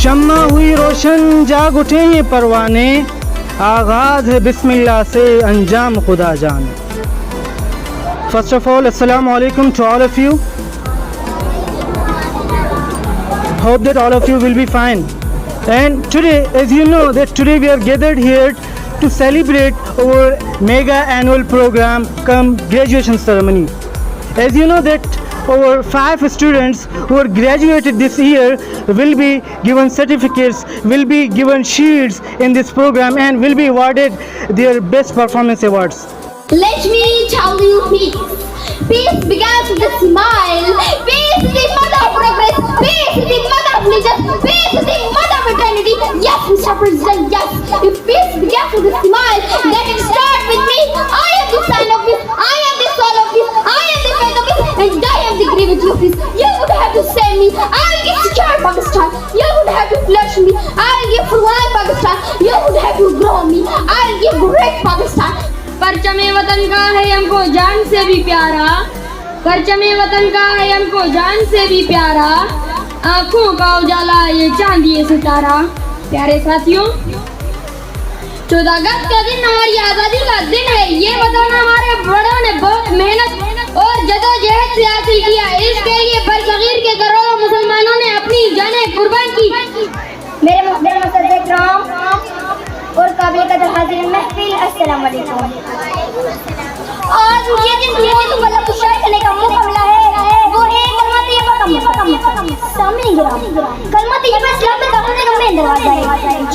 شمع ہوئی روشن جاگ اٹھے یہ پروانے, آغاز ہے بسم اللہ سے انجام خدا جانے. First of all, Assalamu alaikum to all of you. Hope that all of you will be fine. And today, as you know, that today we are gathered here to celebrate our mega annual program come graduation ceremony. As you know that our 5 students who are graduated this year will be given certificates, will be given sheets in this program and will be awarded their best performance awards. Let me tell you peace. Peace begins with a smile. Peace is the mother of progress. Peace is the mother of religion. Peace is the mother of eternity. Yes, Mr. President, yes. If peace begins with a smile, then it starts with me. I am the sign of peace. I am the soul of peace. I am the faith of peace. And I am the gravity of peace. You would have to save me. I will give secure Pakistan. You would have to flush me. I will give one Pakistan. You would have to grow me. I will give great Pakistan. پرچم وطن کا ہے ہم کو جان سے بھی پیارا, پرچم وطن کا ہے ہم کو جان سے بھی پیارا, آنکھوں کا اجالا یہ چاندی ستارہ. پیارے ساتھیوں, 14 اگست کا دن ہماری آزادی کا دن ہے. یہ وطن ہمارے بڑوں نے بہت محنت اور جدوجہد سے حاصل کیا. اس کے لیے برصغیر کے کروڑوں مسلمانوں نے اپنی جانیں قربان کی. میرے محترم اساتذہ اکرام اور قابل قدر حاضرین محفل, السلام علیکم. آج مجھے جس موضوع پر لفظ شائع کرنے کا موقع ملا ہے وہ ہے کلمہ طیبہ. سامعین گرامی, کلمہ طیبہ اسلام میں داخلے کا مین دروازہ ہے.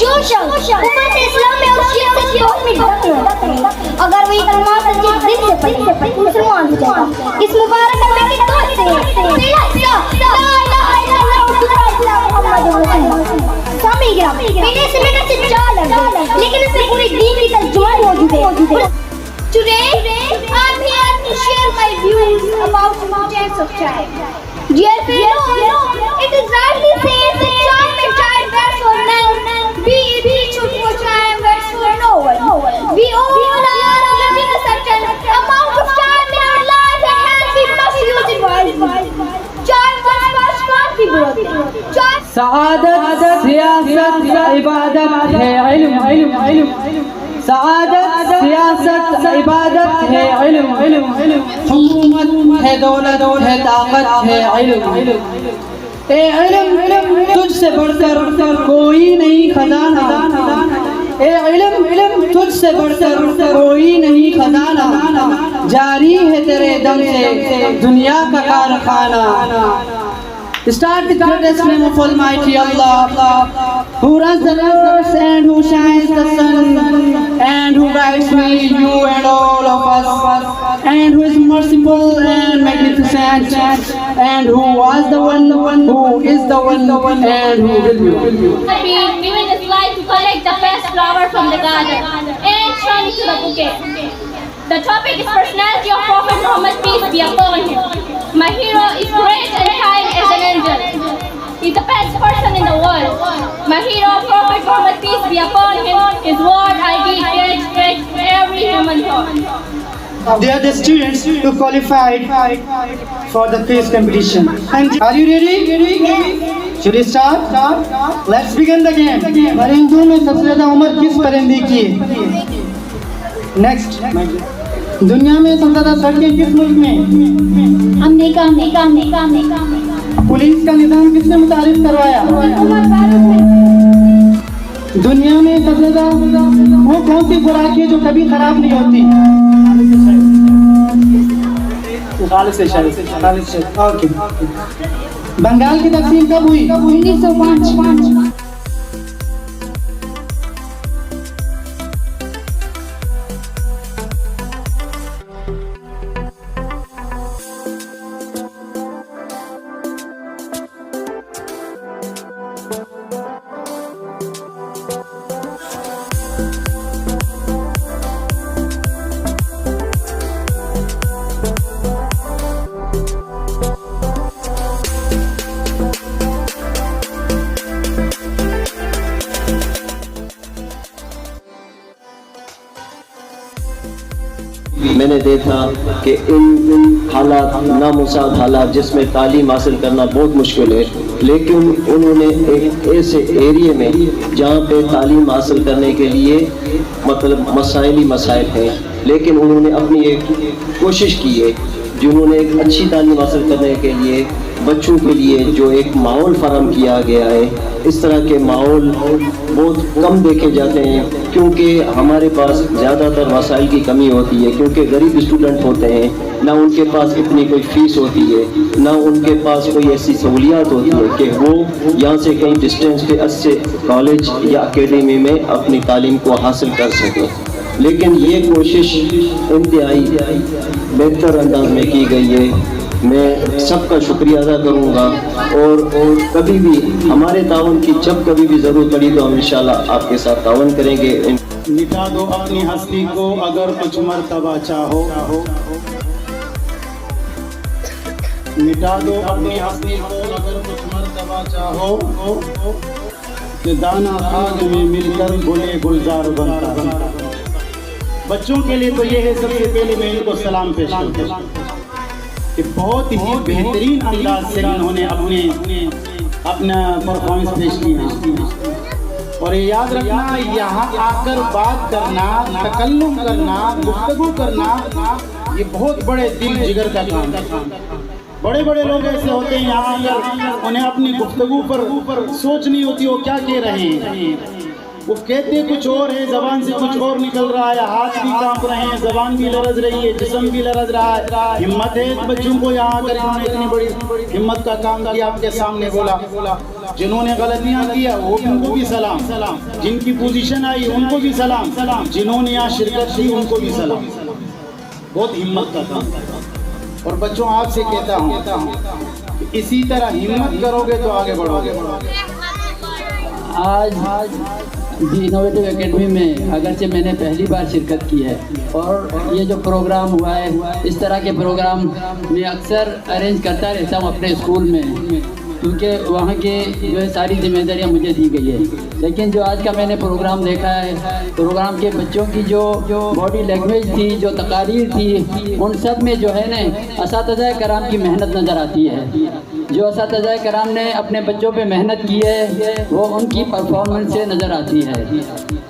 جو شخص امت اسلام میں اور شیعہ سے بہت مدد ہے, اگر وہ یہ کلمہ سچے دل سے پڑھے مسلمان ہو جائے گا. اس مبارک کلمے کی دعوت سے پہلا حصہ لا الہ الا اللہ اور دوسرا حصہ محمد رسول اللہ. سامعین گرامی, پہلے سے میں نے 4 لفظ لیکن اس میں پورے دین کی ترجمہ موجود ہے. Today, I'm here to share my views about the importance of child. Dear fellows, it is rightly said that child may child bears for none, be it rich or poor child bears for no one. We all are living a certain amount of time in our life and hence we must use it wisely. Child must not be broken. سعادت سیاست عبادت ہے علم, سعادت سیاست عبادت ہے علم, حکومت ہے دولت ہے طاقت ہے علم. اے علم تجھ سے بڑھ کر کوئی نہیں خزانہ, اے علم تجھ سے بڑھ کر کوئی نہیں خزانہ, جاری ہے تیرے دم سے دنیا کا کارخانہ. Start the greatest name of Almighty Allah, who runs the earth and who shines the sun, and who guides me, you and all of us, and who is merciful and magnificent, and who was the one, who is the one, and who will be. Giving his life to collect the best flower from the garden and turn it to the bouquet. The topic is personality of Prophet Muhammad, peace be upon him. My hero is great and kind as an angel. He's the best person in the world. My hero, Prophet Muhammad, peace be upon him, his word I did great every human thought. They are the students who qualified for the quiz competition. And are you ready? Should we start? Let's begin the game. پرندوں میں سب سے زیادہ عمر کس پرندے کی ہے؟ Next, دنیا میں سب سے زیادہ سڑکیں کس ملک میں؟ امریکہ. پولیس کا نظام کس نے متعارف کروایا؟ دنیا میں سب سے زیادہ وہ کون سی خوراک ہے جو کبھی خراب نہیں ہوتی؟ بنگال کی تقسیم کب ہوئی؟ 1905. تھا کہ ان حالات نامساعد حالات جس میں تعلیم حاصل کرنا بہت مشکل ہے، لیکن انہوں نے ایک ایسے ایریے میں جہاں پہ تعلیم حاصل کرنے کے لیے مطلب مسائل ہی مسائل ہیں، لیکن انہوں نے اپنی ایک کوشش کی ہے جنہوں نے ایک اچھی تعلیم حاصل کرنے کے لیے بچوں کے لیے جو ایک ماحول فراہم کیا گیا ہے۔ اس طرح کے ماحول بہت کم دیکھے جاتے ہیں کیونکہ ہمارے پاس زیادہ تر وسائل کی کمی ہوتی ہے، کیونکہ غریب اسٹوڈنٹ ہوتے ہیں، نہ ان کے پاس اتنی کوئی فیس ہوتی ہے، نہ ان کے پاس کوئی ایسی سہولیات ہوتی ہے کہ وہ یہاں سے کہیں ڈسٹینس پہ اچھے کالج یا اکیڈمی میں اپنی تعلیم کو حاصل کر سکیں۔ لیکن یہ کوشش انتہائی بہتر انداز میں کی گئی ہے۔ میں سب کا شکریہ ادا کروں گا، اور کبھی بھی ہمارے تعاون کی جب کبھی بھی ضرورت پڑی تو ہم انشاءاللہ آپ کے ساتھ تعاون کریں گے۔ مٹا دو اپنی ہستی کو اگر کچھ مرتبہ چاہو، مٹا دو اپنی ہستی کو اگر کچھ مرتبہ چاہو، کہ دانا خاک میں مل کر گلے گلزار بنتا۔ بچوں کے لیے تو یہ ہے، سب سے پہلے میں ان کو سلام پیش کرتا ہوں کہ بہت ہی بہترین انداز سے انہوں نے اپنا پرفارمنس پیش کیا، اور یہ یاد رکھنا یہاں آ کر بات کرنا، تکلم کرنا، گفتگو کرنا، یہ بہت بڑے دل جگر کا کام ہے۔ بڑے بڑے لوگ ایسے ہوتے ہیں یہاں اگر انہیں اپنی گفتگو پر سوچ نہیں ہوتی وہ کیا کہہ رہے ہیں، وہ کہتے کچھ اور ہے، زبان سے کچھ اور نکل رہا ہے، ہاتھ بھی کانپ رہے ہیں، زبان بھی لرز رہی ہے، جسم بھی لرز رہا ہے۔ ہمت ہے بچوں کو یہاں کر انہوں نے اتنی بڑی ہمت کا کام کیا، آپ کے سامنے بولا۔ جنہوں نے غلطیاں کیا وہ ان کو بھی سلام، جن کی پوزیشن آئی ان کو بھی سلام، جنہوں نے یہاں شرکت کی ان کو بھی سلام۔ بہت ہمت کا کام، اور بچوں آپ سے کہتا ہوں کہ اسی طرح ہمت کرو گے تو آگے بڑھو گے۔ آج بھی انوویٹو اکیڈمی میں اگرچہ میں نے پہلی بار شرکت کی ہے، اور یہ جو پروگرام ہوا ہے اس طرح کے پروگرام میں اکثر ارینج کرتا رہتا ہوں اپنے اسکول میں، کیونکہ وہاں کے جو ہے ساری ذمہ داریاں مجھے دی گئی ہے۔ لیکن جو آج کا میں نے پروگرام دیکھا ہے، پروگرام کے بچوں کی جو باڈی لینگویج تھی، جو تقاریر تھی، ان سب میں جو ہے نا اساتذہ کرام کی محنت نظر آتی ہے۔ جو اساتذہ کرام نے اپنے بچوں پہ محنت کی ہے وہ ان کی پرفارمنس سے نظر آتی ہے۔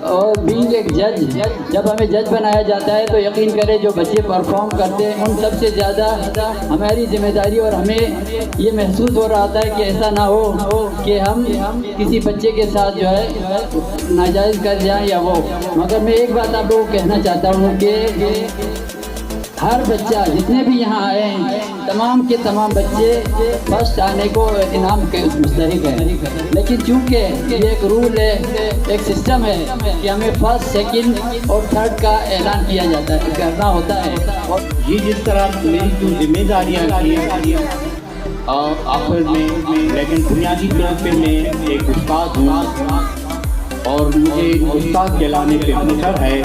اور بینگ ایک جج، جب ہمیں جج بنایا جاتا ہے تو یقین کرے جو بچے پرفارم کرتے ہیں ان سب سے زیادہ ہماری ذمہ داری، اور ہمیں یہ محسوس ہو رہا ہے کہ ایسا نہ ہو کہ ہم کسی بچے کے ساتھ جو ہے ناجائز کر جائیں یا وہ۔ مگر میں ایک بات آپ لوگوں کو کہنا چاہتا ہوں کہ ہر بچہ جتنے بھی یہاں آئے ہیں تمام کے تمام بچے فرسٹ آنے کو انعام کے مستحق ہیں، لیکن چونکہ یہ ایک رول ہے، ایک سسٹم ہے کہ ہمیں فرسٹ، سیکنڈ اور تھرڈ کا اعلان کیا جاتا ہے، کرنا ہوتا ہے۔ یہ جس طرح میری جو ذمہ داریاں کی آخر میں، لیکن بنیادی طور پہ میں ایک استاد ہوں اور مجھے استاد کہلانے پہ فخر ہے۔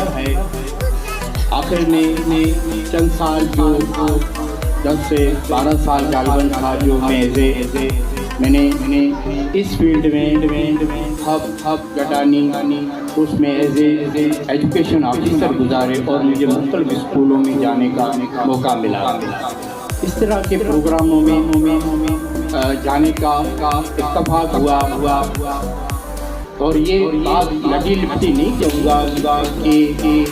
آخر میں چند سال جو 10 سے 12 سال غالباً تھا جو میں نے اس فیلڈ میں ہب گٹانی اس میں ایز اے ایجوکیشن آفیسر گزارے، اور مجھے مختلف اسکولوں میں جانے کا موقع ملا۔ اس طرح کے پروگراموں میں جانے کا اتفاق ہوا، اور یہ بات لٹی لپٹی نہیں کہوں گا کہ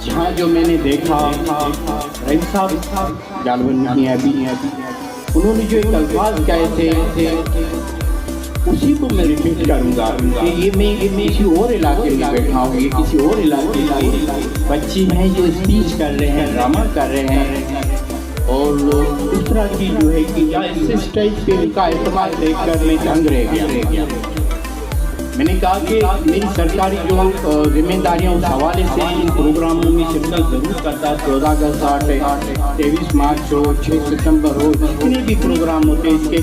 جہاں جو میں نے دیکھا رحیم صاحب غالباً نہیں ابھی انہوں نے جو ایک الفاظ کہے تھے اسی کو میں ریپیٹ کروں گا کہ یہ میں کسی اور علاقے میں بیٹھا ہوں، یہ کسی اور علاقے کے بچے ہیں جو اسپیچ کر رہے ہیں، ڈرامہ کر رہے ہیں، اور اس طرح کی جو ہے کہ اس اسٹیج پہ ان کا اعتماد دیکھ کر میں دنگ رہ گیا۔ میں نے کہا کہ میری سرکاری جو ذمہ داریاں اس حوالے سے ان پروگراموں میں شرکت ضرور کرتا، 14 اگست 23 مارچ ہو، 6 ستمبر ہو، جتنے بھی پروگرام ہوتے ہیں اس کے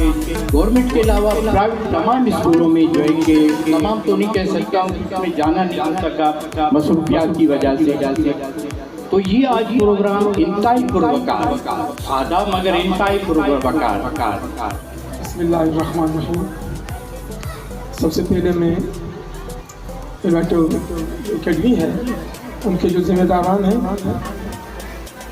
گورنمنٹ کے علاوہ پرائیویٹ تمام اسکولوں میں جو ہے کہ تمام تو نہیں کہہ سکتا ہوں، اس میں جانا نہیں ہو سکا مصروفیات کی وجہ سے۔ تو یہ آج پروگرام انتہائی پروکار، سادہ مگر انتہائی پروکار۔ بسم اللہ الرحمن الرحیم۔ سب سے پہلے میں انوویٹو اکیڈمی ہے ان کے جو ذمہ داران ہیں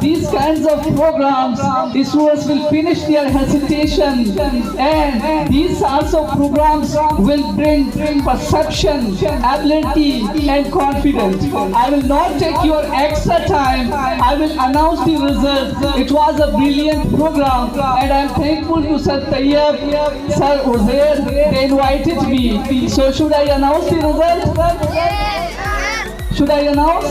These kinds of programs, the students will finish their hesitation, and these also programs will bring perception, ability and confidence. I will not take your extra time. I will announce the results. It was a brilliant program and I am thankful to Sir Tayyab, Sir Uzair, they invited me. So should I announce the result? Should I announce?